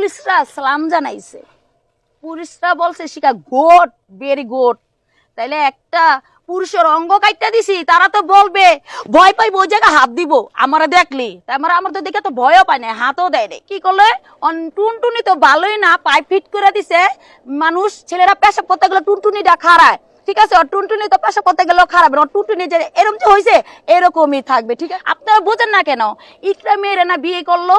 পুলিশরা সালাম জানাইছে, পুলিশরা বলছে শিখা গুড, ভেরি গুড। তাইলে একটা পুরুষের অঙ্গ কাইটা দিছি, তারা তো বলবে ভয় পাইব, ওই জায়গায় হাত দিব আমারা দেখলি। আমার তো দেখে তো ভয়ও পায় না, হাতও দেয় না। কি করলে টুনটুনি তো ভালোই না, পাইপ ফিট করে দিছে। মানুষ ছেলেরা পেশাব করতে গেলে টুনটুনিটা খাড়ায়, ঠিক আছে? টুনটুনি তো পেশাব করতে গেলেও খারাপ না, টুনটুনি যে এরকম যে হয়েছে এরকমই থাকবে, ঠিক আছে? আপনারা বোঝেন না কেন? ইকরা মেয়েরে না বিয়ে করলো,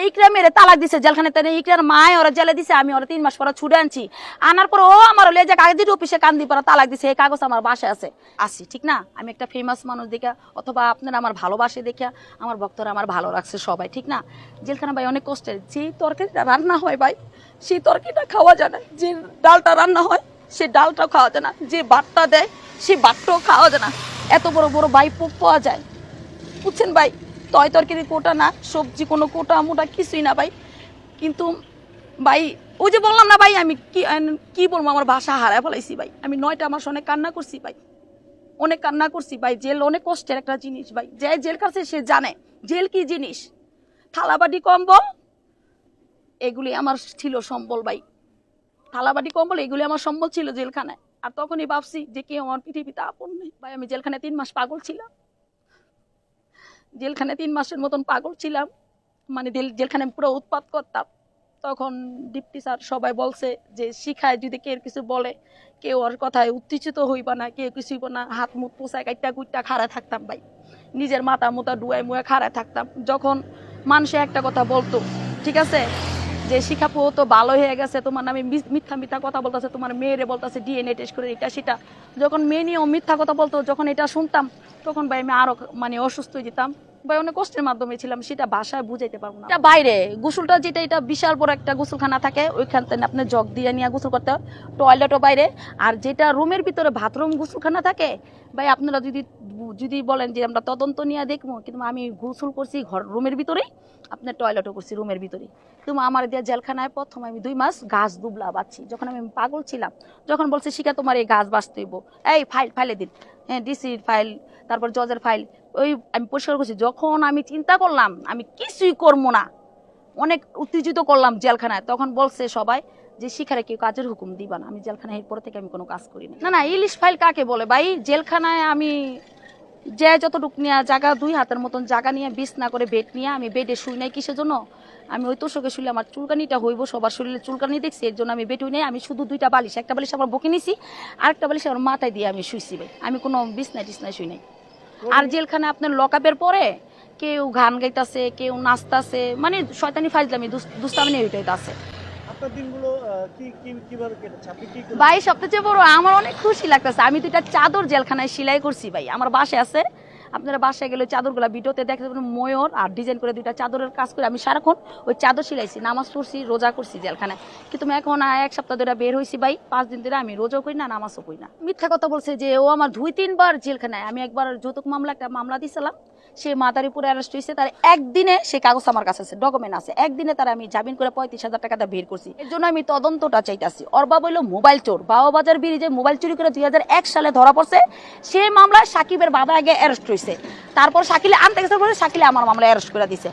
ইকরা মেয়েরে তালাক দিছে জেলখানে। ইকরার মায় ওরা জেলে দিছে, আমি ওরা 3 মাস পরে ছুটে আনছি। আনার পর ও আমার হলে যে কাগজ অফিসে কান্দি পড়া তালাক দিছে, এই কাগজ আমার বাসায় আছে। আসি, ঠিক না? আমি একটা ফেমাস মানুষ দেখা, অথবা আপনারা আমার ভালোবাসে দেখা আমার ভক্তরা আমার ভালো রাখছে সবাই, ঠিক না? জেলখানা ভাই অনেক কষ্টের। যে তরকারিটা রান্না হয় ভাই, সেই তরকারিটা খাওয়া যায় না। যে ডালটা রান্না হয় সে ডালটাও খাওয়া যায় না। যে ভাতটা দেয় সে ভাতটাও খাওয়া যায় না। এত বড় বড় ভাই পোক পাওয়া যায়, বুঝছেন ভাই? তরকারি কোটা না, সবজি কোনো কোটা মোটা কিছুই না ভাই। কিন্তু ভাই ওই যে বললাম না ভাই, আমি কি বলবো, আমার ভাষা হারায় ফেলাইছি ভাই। আমি 9টা মাস অনেক কান্না করছি ভাই, অনেক কান্না করছি ভাই। জেল অনেক কষ্টের একটা জিনিস ভাই। যে জেল কাছে সে জানে জেল কি জিনিস। থালাবাটি কম্বল এগুলি আমার ছিল সম্বল ভাই, থালাবাটি কম্বল এগুলি আমার সম্বল ছিল জেলখানায়। আর তখনই ভাবছি যে কেউ আমার পৃথিবীতে আপন নেই ভাই। আমি জেলখানায় 3 মাস পাগল ছিলাম, জেলখানায় 3 মাসের মতন পাগল ছিলাম। মানে জেলখানায় পুরো উৎপাত করতাম। তখন ডিপটি স্যার সবাই বলছে যে শিখায় যদি কেউ কিছু বলে, কেউ ওর কথায় উত্তেজিত হইবা না, কেউ কিছু হইব না। হাত মুখ পোছায় কাইটা কুইটা খাড়া থাকতাম ভাই, নিজের মাথা মুতা ডুয়াই মুয়ে খাড়া থাকতাম। যখন মানুষে একটা কথা বলতো, ঠিক আছে, যে শিখাপু তো ভালো হয়ে গেছে, তোমার নামে মিথ্যা মিথ্যা কথা বলতেছে, তোমার মেয়েরে বলতেছে ডিএনএ টেস্ট করে এটা সেটা, যখন মেয়ে নিয়েও মিথ্যা কথা বলতো, যখন এটা শুনতাম তখন ভাই আমি আরো মানে অসুস্থ হয়ে যেতাম ভাই। অনেক কষ্টের মাধ্যমে ছিলাম, সেটা ভাষায় বুঝাইতে পারবো না। এটা বাইরে গোসলটা যেটা, এটা বিশাল বড় একটা গোসলখানা থাকে, ওইখান থেকে আপনি জগ দিয়ে নিয়ে গোসল করতে হয়, টয়লেটও বাইরে। আর যেটা রুমের ভিতরে বাথরুম গোসলখানা থাকে ভাই, আপনারা যদি বলেন যে আমরা তদন্ত নিয়ে দেখবো, কিন্তু আমি গোসল করছি ঘর রুমের ভিতরেই, আপনার টয়লেটও করছি রুমের ভিতরেই। তুমি আমার দিয়ে জেলখানায় প্রথম আমি 2 মাস গাছ দুবলা বাঁচছি, যখন আমি পাগল ছিলাম। যখন বলছে শিখা তোমার এই গাছ বাঁচতে হইব, এই ফাইলে দিন, হ্যাঁ ডিসির ফাইল, তারপর জজের ফাইল, ওই আমি পরিষ্কার করছি। যখন আমি চিন্তা করলাম আমি কিছুই করবো না, অনেক উত্তেজিত করলাম জেলখানায়, তখন বলছে সবাই যে শিখারে কেউ কাজের হুকুম দিবা না। আমি জেলখানায় এরপর থেকে আমি কোনো কাজ করি না। না ইলিশ ফাইল কাকে বলে ভাই? জেলখানায় আমি যে যতটুক নিয়ে জায়গা, 2 হাতের মতন জায়গা নিয়ে, বিছনা করে বেড নিয়ে, আমি বেডে শুই নাই। কিসের জন্য? আমি ওই তোষকে শুলে আমার চুলকানিটা হইব, সবার শরীরে চুলকানি দেখছি, এর জন্য আমি বেড হই নাই। আমি শুধু 2টা বালিশ, একটা বালিশ আমার বুকে নিছি, আরেকটা বালিশ আমার মাথায় দিয়ে আমি শুইছি ভাই। আমি কোনো বিছনায় টিছনায় শুই নাই। আর জেলখানায় আপনার লকআপের পরে কেউ গান গাইতেছে, কেউ নাচতেছে, মানে শয়তানি ফাইজলামি দুস্তামি হইতেছে। আপনার দিনগুলো কিভাবে কেটেছে? আপনি কি করেন? ভাই সবচেয়ে বড় আমার অনেক খুশি লাগতেছে, আমি 2টা চাদর জেলখানায় সেলাই করছি ভাই। আমার বাসায় আছে, আপনারা বাসায় গেলে চাদরগুলা ভিডিওতে দেখতে পাবেন। ময়ূর আর ডিজাইন করে 2টা চাদরের কাজ করে আমি সারাক্ষণ ওই চাদর সিলাইছি, নামাজ পড়ছি, রোজা করছি জেলখানায়। কিন্তু আমি এখন 1 সপ্তাহ ধরে বের হয়েছি ভাই, 5 দিন ধরে আমি রোজাও করি না, নামাজও করি না। মিথ্যা কথা বলছে যে ও আমার 2-3 বার জেলখানায়। আমি একবার যৌতুক মামলা একটা মামলা দিয়েছিলাম, সে মাদারীপুরে অ্যারেস্ট হয়েছে, তার একদিনে সে কাগজ আমার কাছে আছে, ডকুমেন্ট আছে, একদিনে তার আমি জামিন করে 35,000 টাকা বের করছি। এর জন্য আমি তদন্তটা চাইতাছি। ওর বাবা হইলো মোবাইল চোর, বাবাবাজার ব্রিজে মোবাইল চুরি করে 2001 সালে ধরা পড়ছে। সেই মামলায় সাকিবের বাবা আগে অ্যারেস্ট হয়েছে, তারপর শাকিলে আনতে গেছে পরে শাকিলে আমার মামলায় অ্যারেস্ট করে দিছে।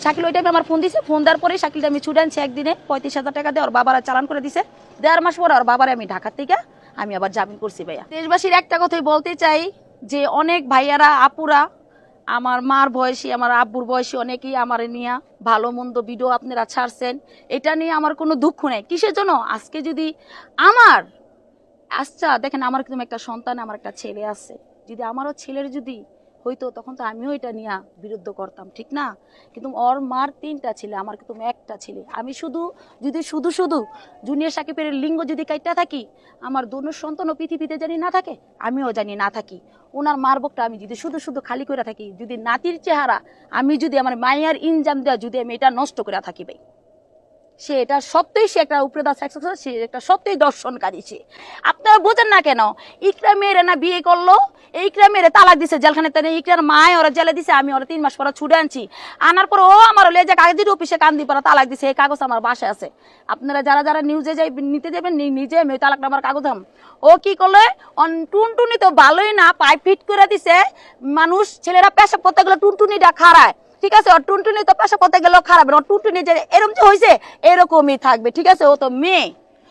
শাকিল ওই টাইমে আমার ফোন দিছে, ফোন দেওয়ার পরে শাকিলটা আমি ছুটে আনছি একদিনে 35,000 টাকা দিয়ে। ওর বাবারা চালান করে দিছে। 1.5 মাস পর ওর বাবারে আমি ঢাকার থেকে আমি আবার জামিন করছি ভাইয়া। দেশবাসীর একটা কথাই বলতে চাই যে অনেক ভাইয়ারা আপুরা, আমার মার বয়সী, আমার আব্বুর বয়সী অনেকেই আমার নিয়ে ভালো মন্দ ভিডিও আপনারা ছাড়ছেন, এটা নিয়ে আমার কোনো দুঃখ নেই। কিসের জন্য? আজকে যদি আমার আচ্ছা দেখেন, আমার কিন্তু একটা সন্তান, আমার একটা ছেলে আছে, যদি আমারও ছেলের যদি হইতো তখন তো আমিও এটা নিয়ে বিরুদ্ধ করতাম, ঠিক না? কিন্তু ওর মার 3টা ছেলে, আমার কিন্তু একটা ছেলে। আমি শুধু জুনিয়র সাকিবের লিঙ্গ যদি কাইটা থাকি, আমার দোনো সন্তানও পৃথিবীতে জানি না থাকে, আমিও জানি না থাকি। ওনার মার বুকটা আমি যদি শুধু খালি করে থাকি, যদি নাতির চেহারা আমি যদি আমার মায়ের ইনজাম দেওয়া যদি আমি এটা নষ্ট করে থাকি ভাই, সে এটা সত্যই সে একটা উপরেদা সেক্স, সে একটা সত্যই দর্শনকারী। সে আপনারা বোঝেন না কেন? ইকরা মেয়েরে না বিয়ে করলো, ইকরা মেয়েরে তালাক দিছে জেলখানে। ইকরার মায় ওরা জেলে দিছে, আমি ওরা 3 মাস পরে ছুটে আনছি। আনার পর ও আমার হলে যে কাগজ অফিসে কান্দি পড়া তালাক দিছে, এই কাগজ আমার বাসায় আছে। আপনারা যারা নিউজে যাই নিতে যাবেন, নিজে আমি ওই তালাকটা আমার কাগজ দাম। ও কি করলে টুনটুনি তো ভালোই না, পাইপ ফিট করে দিছে। মানুষ ছেলেরা পেশাব করতে গেলে টুনটুনিটা খাড়ায়, ঠিক আছে, ওর টুনটুনি তো পেশা করতে গেলেও খারাপ না, ওর টুনটুনি যে এরকম যে হয়েছে এরকমই থাকবে, ঠিক আছে? ও তো মেয়ে,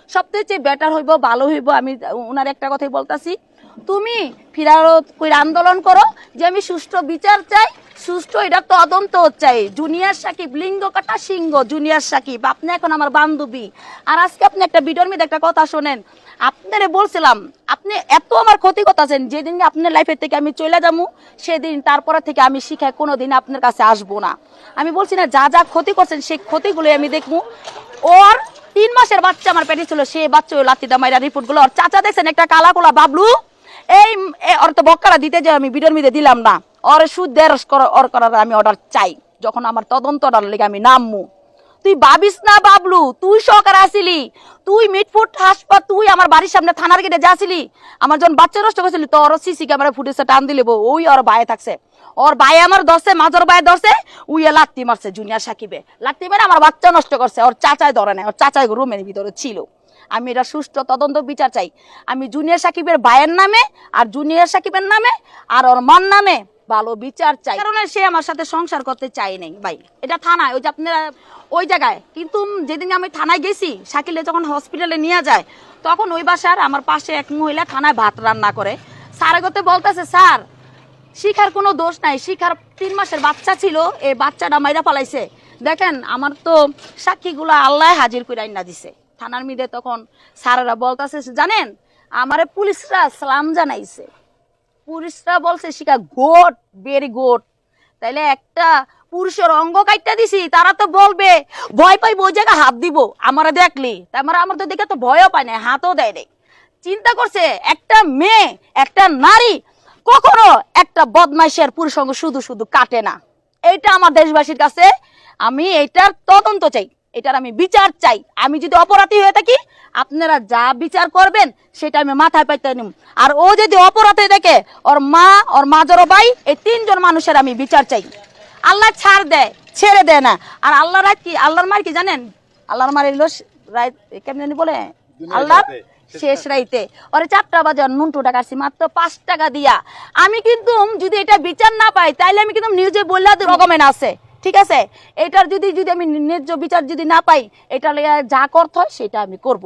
সবচেয়ে বেটার হইব, ভালো হইব। আমি ওনার একটা কথাই বলতাছি, তুমি ফিরারত কইরা আন্দোলন করো যে আমি সুষ্ঠু বিচার চাই, সুষ্ঠু এটা তদন্ত চাই। জুনিয়র সাকিব লিঙ্গ কাটা সিংহ, জুনিয়র সাকিব আপনি এখন আমার বান্ধবী। আর আজকে আপনি একটা ভিডিওর মধ্যে একটা কথা শোনেন, আপনারে বলছিলাম আপনি এত আমার ক্ষতি করতেছেন, যেদিন আপনার লাইফের থেকে আমি চলে যাবো সেদিন তারপরে থেকে আমি শিখায় কোনোদিন আপনার কাছে আসবো না। আমি বলছি না, যা যা ক্ষতি করছেন সেই ক্ষতিগুলো আমি দেখবো। ওর 3 মাসের বাচ্চা আমার পেটে ছিল, সেই বাচ্চা ওই লাত্তি দামাইরা রিপোর্ট গুলো ওর চাচা দেখছেন, একটা কালা কোলা বাবলু, এই ওর তো বক্কারা দিতে যে আমি ভিডিওর মধ্যে দিলাম না, ওর সুদের ওর করার আমি অর্ডার চাই, যখন আমার তদন্তটার লেগে আমি নামমু। তুই ভাবিস না বাবলু, তুই সহকারে আসিলি, তুই মিটফুট হাসপাতাল, তুই আমার বাড়ির সামনে থানার গেটে যাচ্ছিলি, আমার যখন বাচ্চা নষ্ট করছিলি তো ওর সিসি ক্যামেরা ফুটেজে টান দিলে ওই ওর ভাই থাকছে, ওর ভাই আমার ধরছে, মাজর ভাই ধরছে, উই লাত্তি মারছে জুনিয়র সাকিবে, লাত্তি মেরে আমার বাচ্চা নষ্ট করছে। ওর চাচাই ধরে নাই, ওর চাচাই রুমের ভিতরে ছিল। আমি এটা সুষ্ঠু তদন্ত বিচার চাই। আমি জুনিয়র সাকিবের ভাইয়ের নামে আর জুনিয়র সাকিবের নামে আর ওর মার নামে ভালো বিচার চাই, কারণ সে আমার সাথে সংসার করতে চাই নাই ভাই। এটা থানায়, ওই যে আপনারা ওই জায়গায়, কিন্তু যেদিন আমি থানায় গেছি, শাকিলে যখন হসপিটালে নিয়ে যায়, তখন ওই বাসার আমার পাশে এক মহিলা থানায় ভাত রান্না করে, স্যার এগোতে বলতেছে, স্যার শিখার কোনো দোষ নাই, শিখার 3 মাসের বাচ্চা ছিল, এই বাচ্চাটা মাইরা পালাইছে। দেখেন আমার তো সাক্ষীগুলো আল্লাহ হাজির করে আইনা দিছে থানার মিদে। তখন স্যারেরা বলতেছে, জানেন আমারে পুলিশরা সালাম জানাইছে, পুলিশরা বলছে শিখা গোট, ভেরি গুড। তাইলে একটা পুরুষের অঙ্গ কাটটা দিছি, তারা তো বলবে ভয় পাই, ওই জায়গায় হাত দিব আমারে দেখলি, তারপরে আমার তো দেখে তো ভয়ও পায় না, হাতও দেয় নাই। চিন্তা করছে একটা মেয়ে, একটা নারী কখনো একটা বদমাইশের পুরুষ অঙ্গ শুধু শুধু কাটে না। এইটা আমার দেশবাসীর কাছে আমি এটার তদন্ত চাই, এটার আমি বিচার চাই। আমি যদি অপরাধী হয়ে থাকি, আপনারা যা বিচার করবেন সেটা আমি মাথায় পাইতে নিব। আর ও যদি অপরাধী দেখে, ওর মা, ওর মাজর ভাই, এই 3 জন মানুষের আমি বিচার চাই। আল্লাহ ছাড় দেয়, ছেড়ে দেয় না। আর আল্লাহর রাত কি, আল্লাহর মার কি জানেন? আল্লাহর মার এলো রাত কেমনি বলে, আল্লাহ শেষ রাইতে ওরে 4টা বাজে নুনটুটা কাটছি মাত্র 5 টাকা দিয়া। আমি কিন্তু যদি এটা বিচার না পাই, তাইলে আমি কিন্তু নিউজে বললে রকমের আছে, ঠিক আছে? এটার যদি আমি ন্যায্য বিচার যদি না পাই, এটা যা করতে হয় সেটা আমি করব।